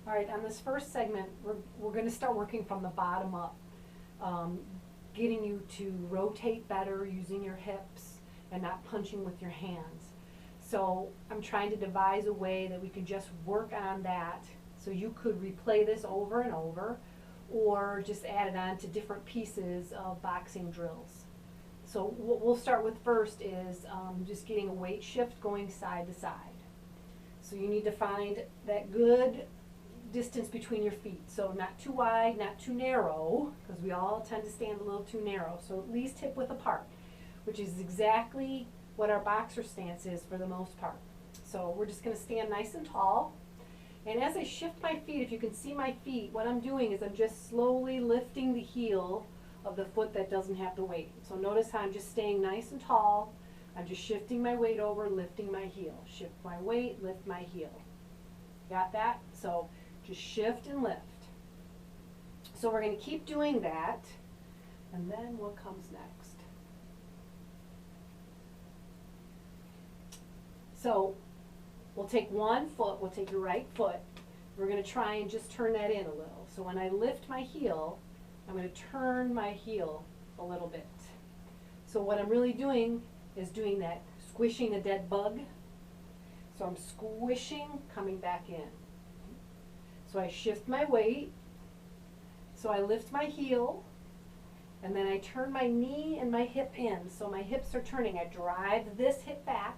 All right, on this first segment, we're going to start working from the bottom up, getting you to rotate better using your hips and not punching with your hands. So I'm trying to devise a way that we can just work on that. So you could replay this over and over, or just add it on to different pieces of boxing drills. So what we'll start with first is just getting a weight shift going side to side. So you need to find that good distance between your feet. So not too wide, not too narrow, because we all tend to stand a little too narrow. So at least hip width apart, which is exactly what our boxer stance is for the most part. So we're just going to stand nice and tall. And as I shift my feet, if you can see my feet, what I'm doing is I'm just slowly lifting the heel of the foot that doesn't have the weight. So notice how I'm just staying nice and tall. I'm just shifting my weight over, lifting my heel. Shift my weight, lift my heel. Got that? So just shift and lift. So we're going to keep doing that. And then what comes next? So we'll take one foot, we'll take your right foot. We're going to try and just turn that in a little. So when I lift my heel, I'm going to turn my heel a little bit. So what I'm really doing is doing that, squishing a dead bug. So I'm squishing, coming back in. So I shift my weight. So I lift my heel, and then I turn my knee and my hip in. So my hips are turning. I drive this hip back,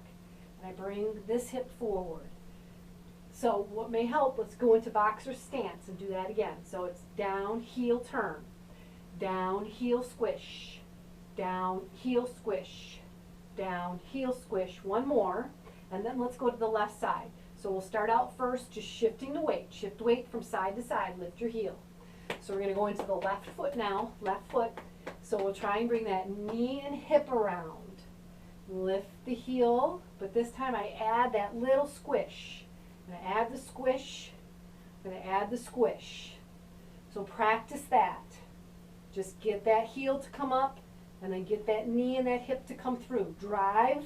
and I bring this hip forward. So what may help, let's go into boxer stance and do that again. So it's down, heel, turn. Down, heel, squish. Down, heel, squish. Down, heel, squish. One more. And then let's go to the left side. So we'll start out first just shifting the weight. Shift weight from side to side. Lift your heel. So we're going to go into the left foot now. Left foot. So we'll try and bring that knee and hip around. Lift the heel, but this time I add that little squish. I'm going to add the squish. I'm going to add the squish. So practice that. Just get that heel to come up, and then get that knee and that hip to come through. Drive.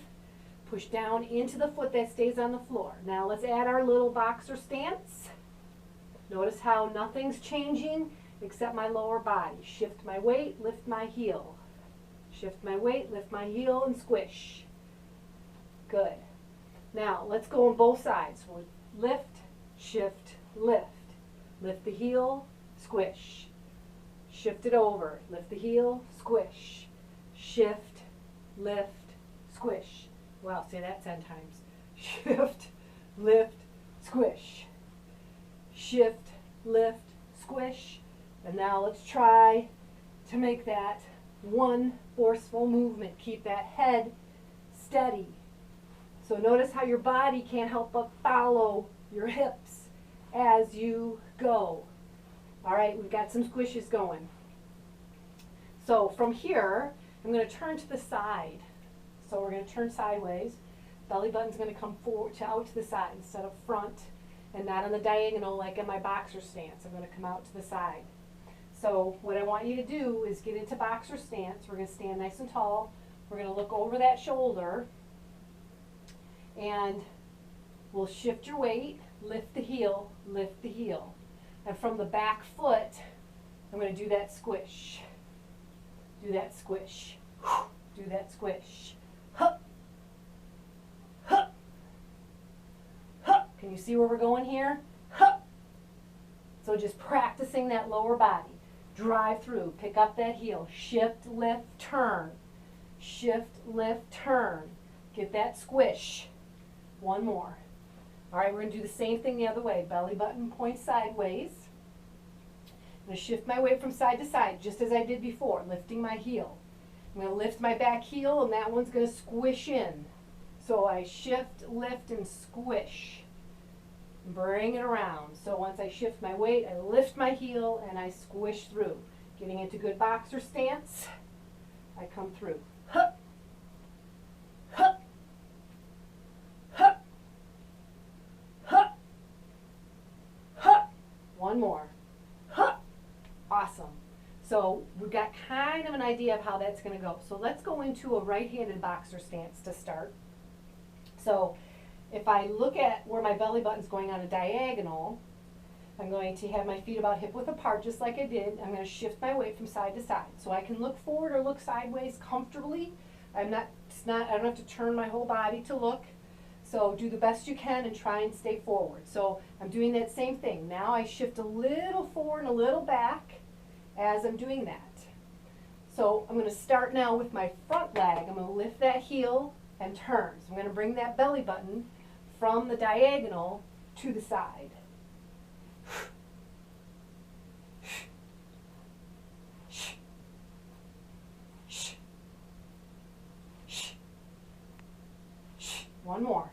Push down into the foot that stays on the floor. Now let's add our little boxer stance. Notice how nothing's changing except my lower body. Shift my weight, lift my heel. Shift my weight, lift my heel, and squish. Good. Now let's go on both sides. We'll lift, shift, lift. Lift the heel, squish. Shift it over. Lift the heel, squish. Shift, lift, squish. Well, say that 10 times. Shift, lift, squish. Shift, lift, squish. And now let's try to make that one forceful movement. Keep that head steady. So notice how your body can't help but follow your hips as you go. All right, we've got some squishes going. So from here, I'm going to turn to the side. So we're going to turn sideways. Belly button's going to come forward to out to the side instead of front, and not on the diagonal like in my boxer stance. I'm going to come out to the side. So what I want you to do is get into boxer stance. We're going to stand nice and tall. We're going to look over that shoulder, and we'll shift your weight, lift the heel, lift the heel. And from the back foot, I'm going to do that squish. Do that squish. Do that squish. Hup. Hup. Hup. Can you see where we're going here? Hup. So just practicing that lower body. Drive through. Pick up that heel. Shift, lift, turn. Shift, lift, turn. Get that squish. One more. All right, we're going to do the same thing the other way. Belly button points sideways. I'm going to shift my weight from side to side, just as I did before, lifting my heel. I'm going to lift my back heel, and that one's going to squish in. So I shift, lift, and squish. Bring it around. So once I shift my weight, I lift my heel, and I squish through. Getting into good boxer stance, I come through. Hup. Hup. Hup. Hup. Hup. One more. Hup. Awesome. So we've got kind of an idea of how that's going to go. So let's go into a right-handed boxer stance to start. So if I look at where my belly button's going on a diagonal, I'm going to have my feet about hip width apart just like I did. I'm going to shift my weight from side to side. So I can look forward or look sideways comfortably. I don't have to turn my whole body to look. So do the best you can and try and stay forward. So I'm doing that same thing. Now I shift a little forward and a little back as I'm doing that. So I'm going to start now with my front leg. I'm going to lift that heel and turn. So I'm going to bring that belly button from the diagonal to the side. One more.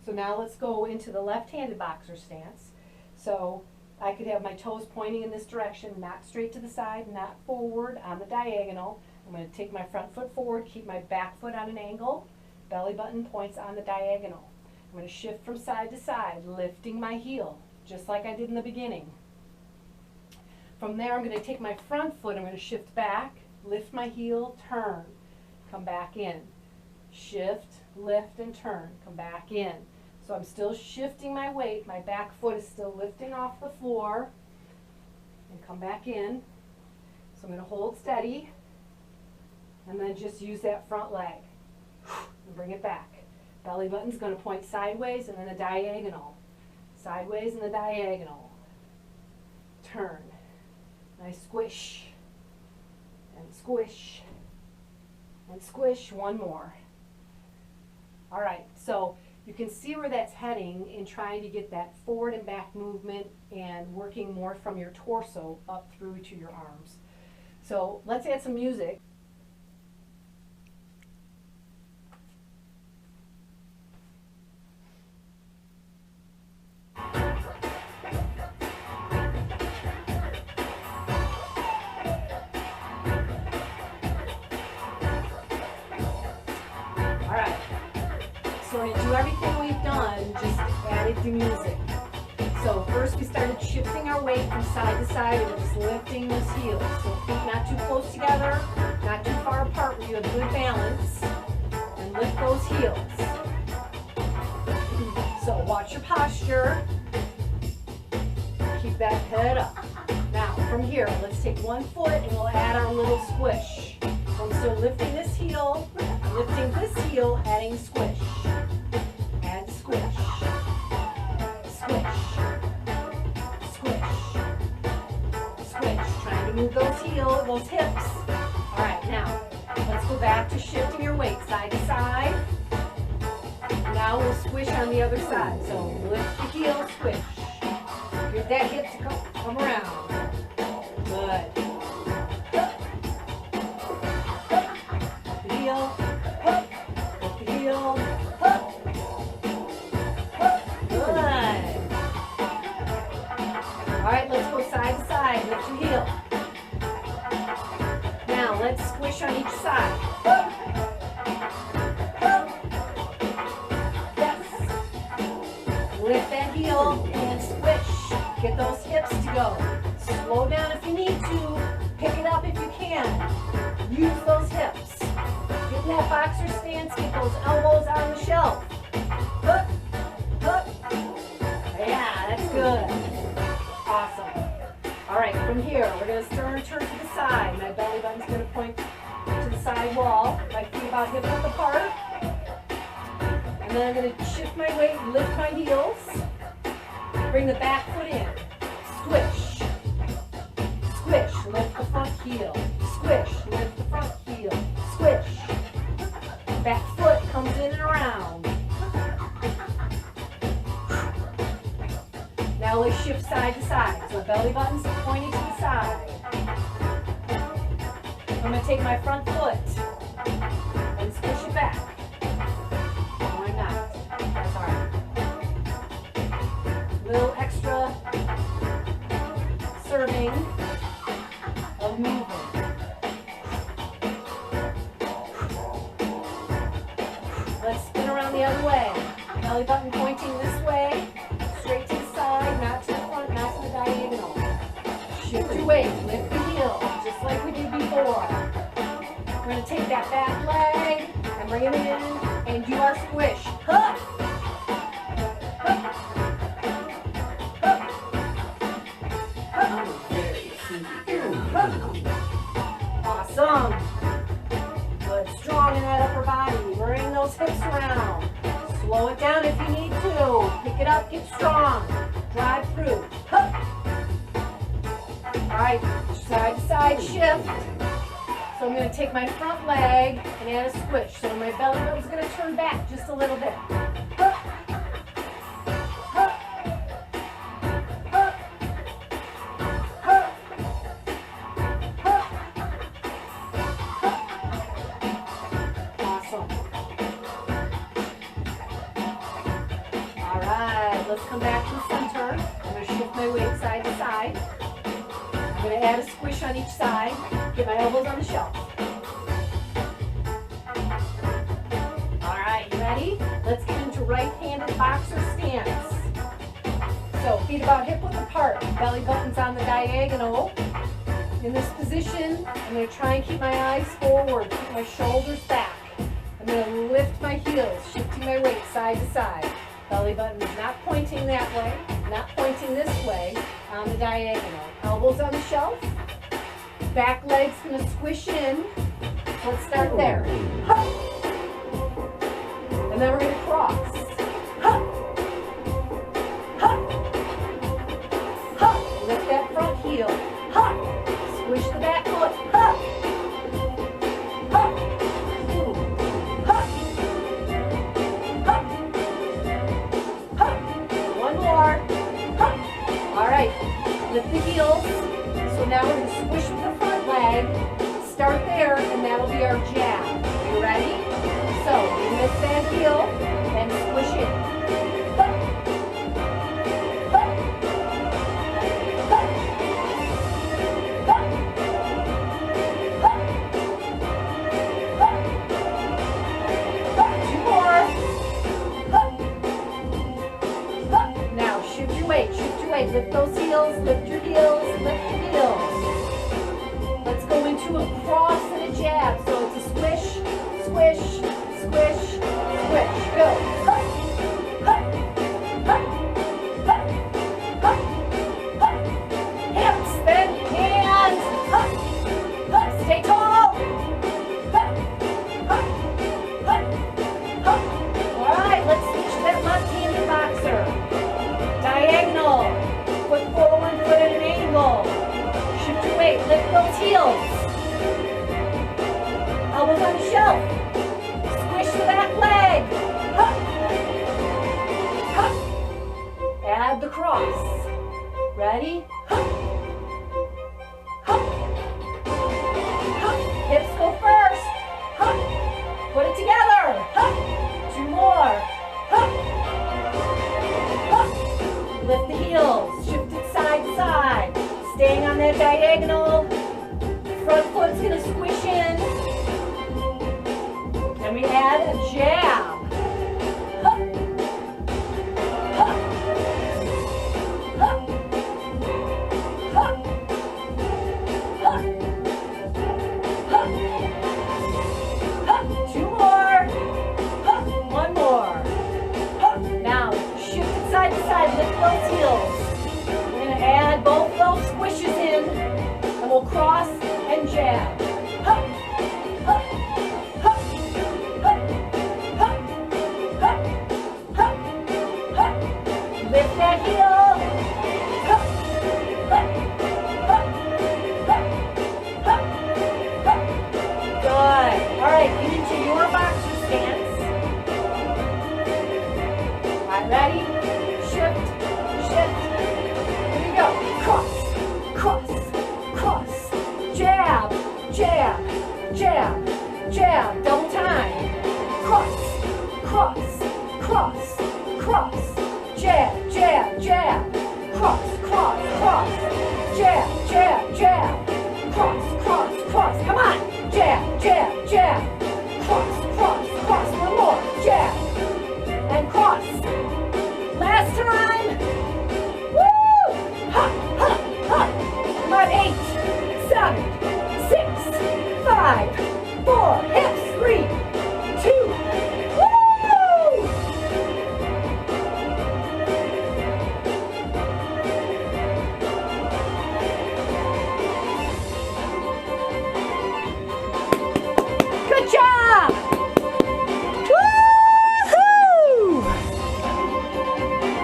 So now let's go into the left-handed boxer stance. So I could have my toes pointing in this direction, not straight to the side, not forward on the diagonal. I'm going to take my front foot forward, keep my back foot on an angle, belly button points on the diagonal. I'm going to shift from side to side, lifting my heel, just like I did in the beginning. From there, I'm going to take my front foot, I'm going to shift back, lift my heel, turn, come back in. Shift, lift, and turn, come back in. So I'm still shifting my weight, my back foot is still lifting off the floor, and come back in. So I'm going to hold steady, and then just use that front leg, and bring it back. Belly button's going to point sideways and then a diagonal. Sideways and a diagonal. Turn. Nice squish. And squish. And squish. One more. All right, so you can see where that's heading in trying to get that forward and back movement and working more from your torso up through to your arms. So let's add some music. So we're going to do everything we've done, just added the music. So first we started shifting our weight from side to side and just lifting those heels. So feet not too close together, not too far apart where you have good balance. And lift those heels. So watch your posture. Keep that head up. Now from here, let's take one foot and we'll add our little squish. So I'm still lifting this heel, adding squish. Add squish. Squish. Squish. Squish. Trying to move those hips. All right, now let's go back to shifting your weight side to side. Now we'll squish on the other side. So lift the heel, squish. Get that hip to come around. Good. Heel, lift the heel, good. All right, let's go side to side, lift your heel. Now let's squish on each side. Yes. Lift that heel and squish. Get those hips to go. Slow down if you need to. Pick it up if you can. Use those hips. Get in that boxer stance, get those elbows on the shelf. Hook, hook. Yeah, that's good. Awesome. All right, from here, we're going to turn to the side. My belly button's going to point to the side wall. My feet about hip width apart. And then I'm going to shift my weight, lift my heels. Bring the back foot in. Squish. Squish, lift the front heel. Squish, lift the front heel. Squish. Back foot comes in and around. Now let's shift side to side. So belly button's pointing to the side. I'm going to take my front foot and squish it back. No, I'm not. That's all right. Little extra serving of movement. Let's spin around the other way. Belly button pointing this way, straight to the side, not to the front, not to the diagonal. Shift your weight, lift the heel, just like we did before. We're going to take that back leg and bring it in and do our squish. Hup! Hup! Hup! those hips around. Slow it down if you need to. Pick it up, get strong. Drive through. Hup. All right, side to side shift. So I'm going to take my front leg and add a squish. So my belly button's going to turn back just a little bit. Hup. Hup. Hup. Hup. Hup. Hup. Awesome. All right, let's come back to the center. I'm going to shift my weight side to side. I'm going to add a squish on each side. Get my elbows on the shelf. All right, you ready? Let's get into right-handed boxer stance. So feet about hip width apart. Belly button's on the diagonal. In this position, I'm going to try and keep my eyes forward. Keep my shoulders back. I'm going to lift my heels, shifting my weight side to side. Belly button is not pointing that way, not pointing this way, on the diagonal. Elbows on the shelf. Back leg's gonna squish in. Let's start there. Hup. And then we're gonna cross. Hup. Hup. Hup. Lift that front heel. Hup. Squish the back foot. Hup. Hup. Hup. Hup. Hup. One more. Hup. All right. Lift the heels. So now we're going to squish with the front leg, start there, and that'll be our jab. You ready? So, we lift that heel and squish in. Hup. Hup. Hup. Hup. Hup. Hup. Hup. Two more. Hup. Hup. Now, shift your weight, lift those heels, lift your heels, lift your heels. Let's go into a cross and a jab. So it's a squish, squish, squish, squish. Go. Hup, hup, hup, hup, hup, hup. Hips, then hands. Hup, hup. Stay tall. Hup, hup, hup, hup. All right, let's switch that left-handed boxer. Diagonal. Foot forward, foot at an angle. Shift your weight, lift those heels. Elbows on the shelf. Squish the back leg. Hup. Hup. Add the cross. Ready? Hup. Hup. Hup. Hips go first. Hup. Put it together. Hup. Two more. Hup. Hup. Lift the heels. Shift it side to side. Staying on that diagonal. Front foot's going to squish in. And we add a jab. Hup. Hup. Hup. Hup. Hup. Hup. Hup. Two more. Hup. One more. Hup. Now, shift it side to side. Lift those heels. We're going to add both those squishes in. And we'll cross and jab. Hup. Hup. Hup. Hup. Hup. Hup. Hup. Hup. Lift that heel. Hup. Hup. Hup. Hup. Hup. Hup. Good. All right, get into your boxer stance. All right, ready? Shift. Shift. Here we go. Cross. Cross. Cross. Jab. Jab. Jab. Jab. Double time. Cross. Cross. Cross. Cross. Jab. Jab. Jab. Cross. Cross. Cross. Jab. Jab. Jab. Cross. Cross. Cross. Come on. Jab. Jab. Jab. Cross. Cross.